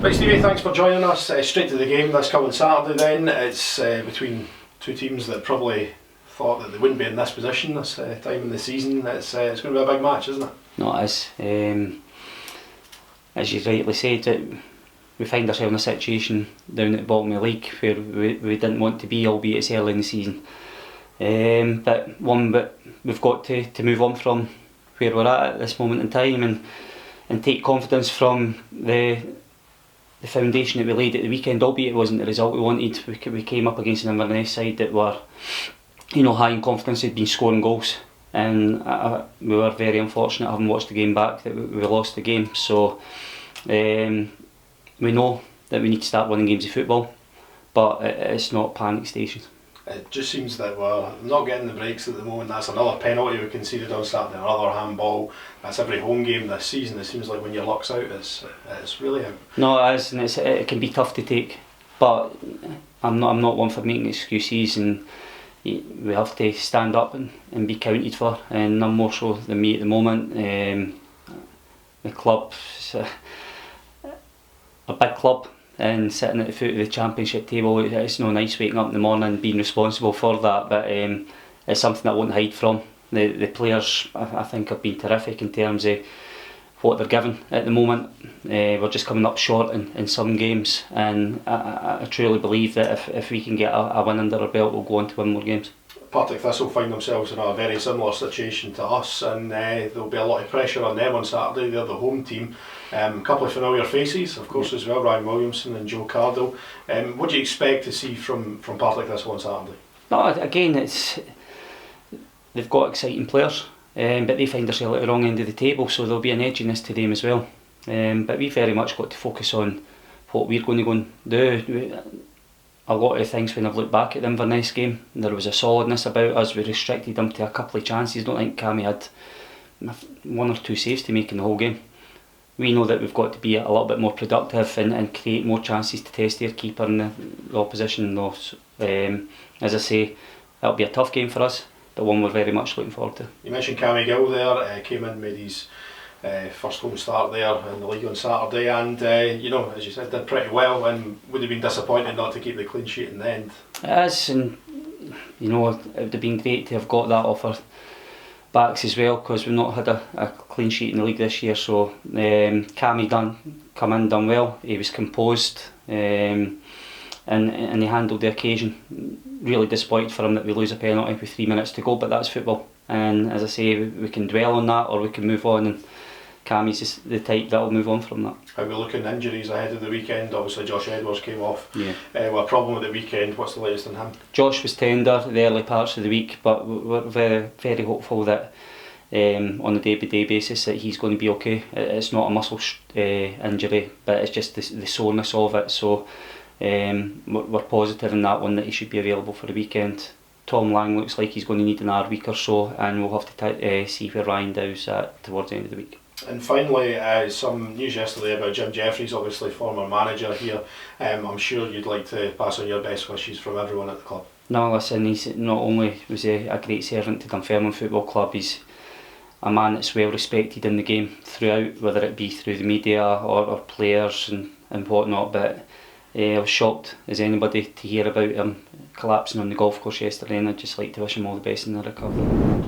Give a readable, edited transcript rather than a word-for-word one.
Right, Stevie, thanks for joining us. Straight to the game this coming Saturday then. It's between two teams that probably thought that they wouldn't be in this position this time in the season. It's going to be a big match, isn't it? No, it is. As you rightly said, we find ourselves in a situation down at the bottom of the league where we didn't want to be, albeit it's early in the season. But we've got to move on from where we're at this moment in time and take confidence from the foundation that we laid at the weekend, albeit it wasn't the result we wanted. We came up against an Inverness side that were, high in confidence. They'd been scoring goals, and we were very unfortunate, having watched the game back, that we lost the game. So we know that we need to start winning games of football, but it's not panic stations. It just seems that we're not getting the breaks at the moment. That's another penalty we conceded on Saturday, another handball. That's every home game this season. It seems like when your luck's out, it's really out. No, it is, and it can be tough to take. But I'm not one for making excuses, and we have to stand up and be counted for. And none more so than me at the moment. The club's a big club, and sitting at the foot of the championship table, it's no nice waking up in the morning and being responsible for that, but it's something I won't hide from. The players, I think, have been terrific in terms of what they're given at the moment. We're just coming up short in some games, and I truly believe that if we can get a win under our belt, we'll go on to win more games. Partick Thistle find themselves in a very similar situation to us, and there'll be a lot of pressure on them on Saturday. They're the home team. A couple of familiar faces, of course, as well, Ryan Williamson and Joe Cardle. What do you expect to see from Partick Thistle on Saturday? No, again, they've got exciting players, but they find themselves at the wrong end of the table, so there'll be an edginess to them as well. But we very much got to focus on what we're going to go and do. A lot of things, when I've looked back at the Inverness game, there was a solidness about us. We restricted them to a couple of chances. I don't think Cammy had one or two saves to make in the whole game. We know that we've got to be a little bit more productive and create more chances to test their keeper and the opposition. As I say, it'll be a tough game for us, but one we're very much looking forward to. You mentioned Cammy Gill there, came in, made his first home start there in the league on Saturday, and as you said, did pretty well, and would have been disappointed not to keep the clean sheet in the end. It is, and it would have been great to have got that off our backs as well, because we've not had a clean sheet in the league this year. So Cammy done well. He was composed, and he handled the occasion. Really disappointed for him that we lose a penalty with 3 minutes to go, but that's football, and as I say, we can dwell on that or we can move on, and Cammy's just the type that'll move on from that. How we look in injuries ahead of the weekend? Obviously Josh Edwards came off with a problem at the weekend. What's the latest on him? Josh was tender the early parts of the week, but we're very, very hopeful that on a day-by-day basis that he's going to be okay. It's not a muscle injury, but it's just the soreness of it, so we're positive in that one that he should be available for the weekend. Tom Lang looks like he's going to need an hour week or so, and we'll have to see where Ryan Dow's at towards the end of the week. And finally, some news yesterday about Jim Jeffries, obviously former manager here. I'm sure you'd like to pass on your best wishes from everyone at the club. No, listen, he's not only was he a great servant to Dunfermline Football Club, he's a man that's well respected in the game throughout, whether it be through the media or players and whatnot. But I was shocked as anybody to hear about him collapsing on the golf course yesterday, and I'd just like to wish him all the best in the recovery.